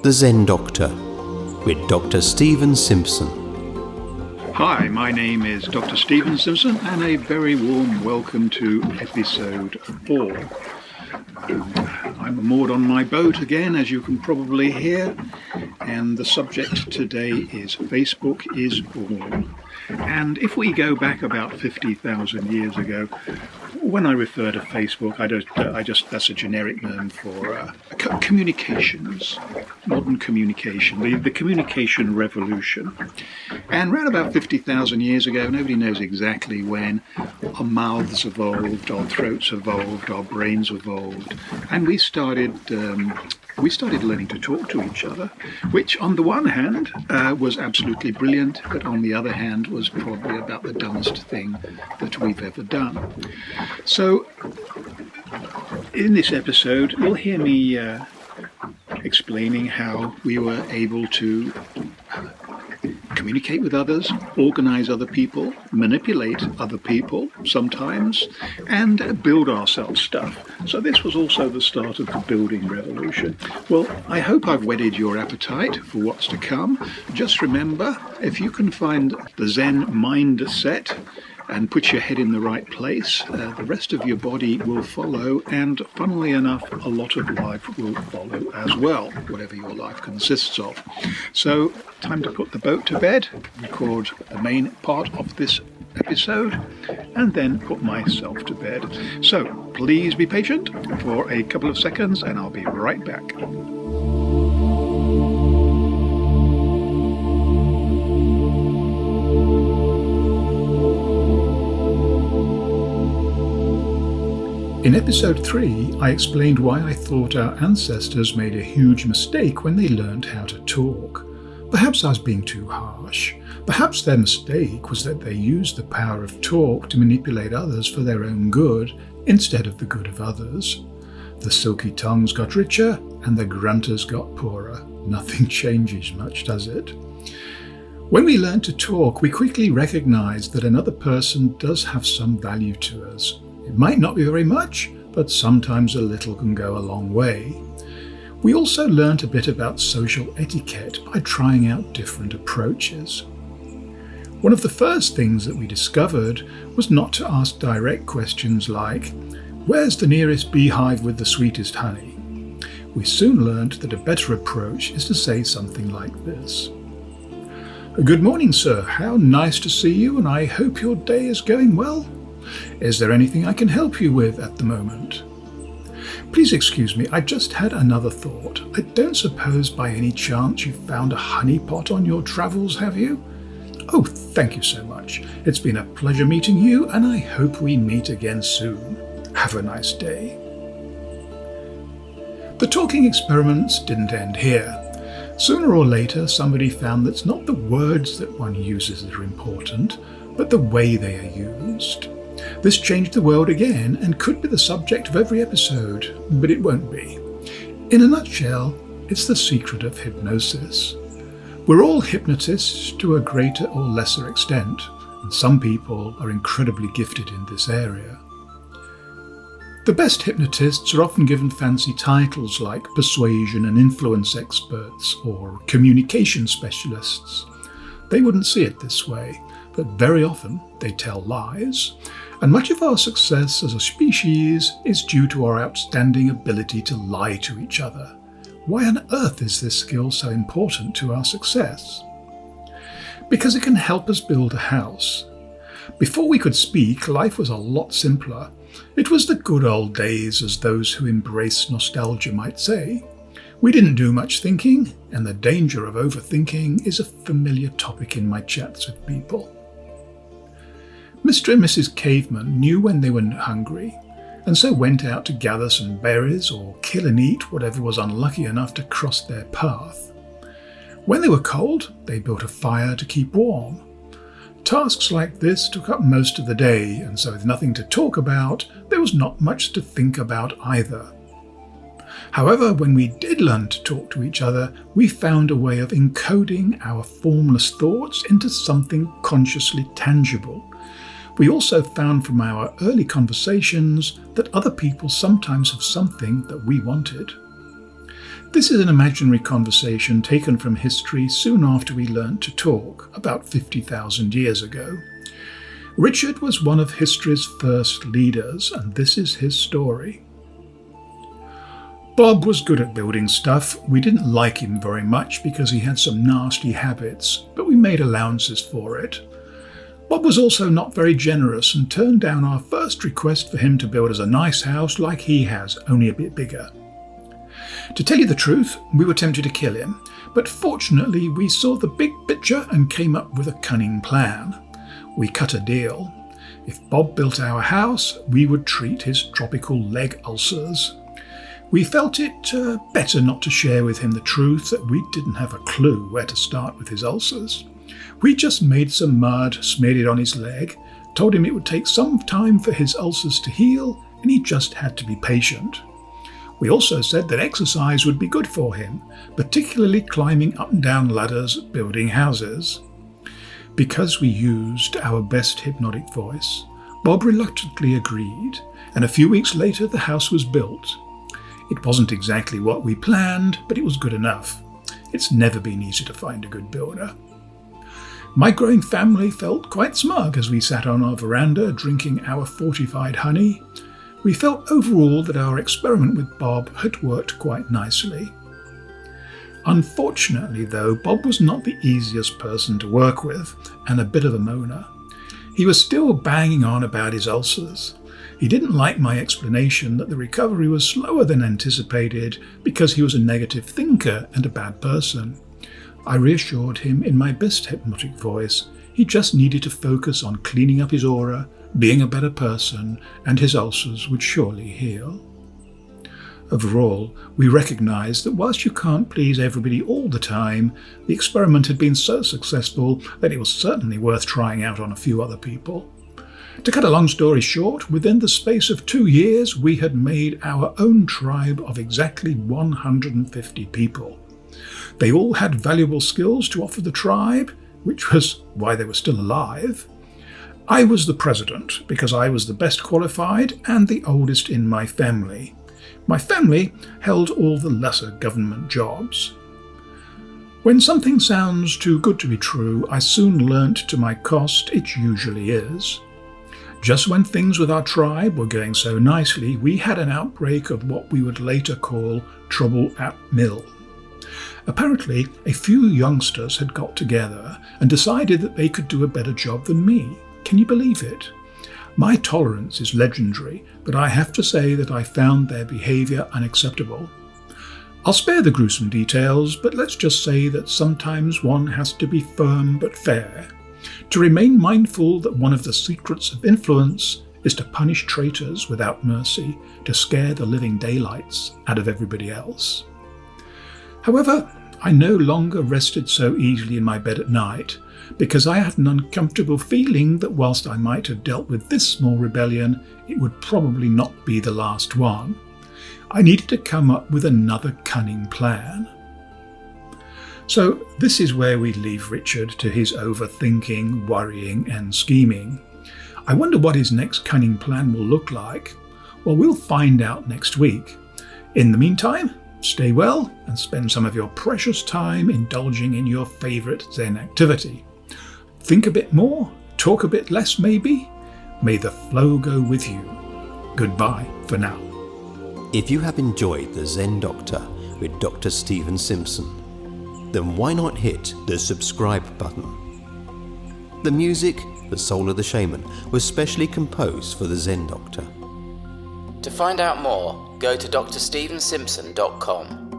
The Zen Doctor with Dr Stephen Simpson. Hi, my name is Dr Stephen Simpson and a very warm welcome to episode 4. I'm moored on my boat again, as you can probably hear, and the subject today is Facebook is born. And if we go back about 50,000 years ago, when I refer to Facebook, that's a generic term for communications, modern communication, the communication revolution. And around about 50,000 years ago, nobody knows exactly when, our mouths evolved, our throats evolved, our brains evolved, and we started learning to talk to each other, which on the one hand was absolutely brilliant, but on the other hand was probably about the dumbest thing that we've ever done. So in this episode, you'll hear me explaining how we were able to communicate with others, organize other people, manipulate other people sometimes, and build ourselves stuff. So this was also the start of the building revolution. Well, I hope I've whetted your appetite for what's to come. Just remember, if you can find the Zen mindset and put your head in the right place, the rest of your body will follow, and funnily enough, a lot of life will follow as well, whatever your life consists of. So, time to put the boat to bed, record the main part of this episode, and then put myself to bed. So, please be patient for a couple of seconds, and I'll be right back. In episode 3, I explained why I thought our ancestors made a huge mistake when they learned how to talk. Perhaps I was being too harsh. Perhaps their mistake was that they used the power of talk to manipulate others for their own good instead of the good of others. The silky tongues got richer and the grunters got poorer. Nothing changes much, does it? When we learn to talk, we quickly recognize that another person does have some value to us. It might not be very much, but sometimes a little can go a long way. We also learnt a bit about social etiquette by trying out different approaches. One of the first things that we discovered was not to ask direct questions like, "Where's the nearest beehive with the sweetest honey?" We soon learnt that a better approach is to say something like this. "Good morning, sir. How nice to see you, and I hope your day is going well. Is there anything I can help you with at the moment? Please excuse me, I just had another thought. I don't suppose by any chance you found a honey pot on your travels, have you? Oh, thank you so much. It's been a pleasure meeting you, and I hope we meet again soon. Have a nice day." The talking experiments didn't end here. Sooner or later, somebody found that it's not the words that one uses that are important, but the way they are used. This changed the world again and could be the subject of every episode, but it won't be. In a nutshell, it's the secret of hypnosis. We're all hypnotists to a greater or lesser extent, and some people are incredibly gifted in this area. The best hypnotists are often given fancy titles like persuasion and influence experts or communication specialists. They wouldn't see it this way, but very often they tell lies. And much of our success as a species is due to our outstanding ability to lie to each other. Why on earth is this skill so important to our success? Because it can help us build a house. Before we could speak, life was a lot simpler. It was the good old days, as those who embrace nostalgia might say. We didn't do much thinking, and the danger of overthinking is a familiar topic in my chats with people. Mr. and Mrs. Caveman knew when they were hungry, and so went out to gather some berries or kill and eat whatever was unlucky enough to cross their path. When they were cold, they built a fire to keep warm. Tasks like this took up most of the day, and so with nothing to talk about, there was not much to think about either. However, when we did learn to talk to each other, we found a way of encoding our formless thoughts into something consciously tangible. We also found from our early conversations that other people sometimes have something that we wanted. This is an imaginary conversation taken from history soon after we learnt to talk, about 50,000 years ago. Richard was one of history's first leaders, and this is his story. Bob was good at building stuff. We didn't like him very much because he had some nasty habits, but we made allowances for it. Bob was also not very generous and turned down our first request for him to build us a nice house like he has, only a bit bigger. To tell you the truth, we were tempted to kill him, but fortunately we saw the big picture and came up with a cunning plan. We cut a deal. If Bob built our house, we would treat his tropical leg ulcers. We felt it better not to share with him the truth that we didn't have a clue where to start with his ulcers. We just made some mud, smeared it on his leg, told him it would take some time for his ulcers to heal, and he just had to be patient. We also said that exercise would be good for him, particularly climbing up and down ladders, building houses. Because we used our best hypnotic voice, Bob reluctantly agreed, and a few weeks later the house was built. It wasn't exactly what we planned, but it was good enough. It's never been easy to find a good builder. My growing family felt quite smug as we sat on our veranda drinking our fortified honey. We felt overall that our experiment with Bob had worked quite nicely. Unfortunately, though, Bob was not the easiest person to work with, and a bit of a moaner. He was still banging on about his ulcers. He didn't like my explanation that the recovery was slower than anticipated because he was a negative thinker and a bad person. I reassured him in my best hypnotic voice he just needed to focus on cleaning up his aura, being a better person, and his ulcers would surely heal. Overall, we recognised that whilst you can't please everybody all the time, the experiment had been so successful that it was certainly worth trying out on a few other people. To cut a long story short, within the space of 2 years, we had made our own tribe of exactly 150 people. They all had valuable skills to offer the tribe, which was why they were still alive. I was the president because I was the best qualified and the oldest in my family. My family held all the lesser government jobs. When something sounds too good to be true, I soon learnt to my cost it usually is. Just when things with our tribe were going so nicely, we had an outbreak of what we would later call trouble at mill. Apparently, a few youngsters had got together and decided that they could do a better job than me. Can you believe it? My tolerance is legendary, but I have to say that I found their behaviour unacceptable. I'll spare the gruesome details, but let's just say that sometimes one has to be firm but fair. To remain mindful that one of the secrets of influence is to punish traitors without mercy, to scare the living daylights out of everybody else. However, I no longer rested so easily in my bed at night, because I had an uncomfortable feeling that whilst I might have dealt with this small rebellion, it would probably not be the last one. I needed to come up with another cunning plan. So this is where we leave Richard to his overthinking, worrying and scheming. I wonder what his next cunning plan will look like. Well, we'll find out next week. In the meantime, stay well and spend some of your precious time indulging in your favourite Zen activity. Think a bit more, talk a bit less maybe. May the flow go with you. Goodbye for now. If you have enjoyed the Zen Doctor with Dr. Stephen Simpson, then why not hit the subscribe button? The music, The Soul of the Shaman, was specially composed for the Zen Doctor. To find out more, go to drstephensimpson.com.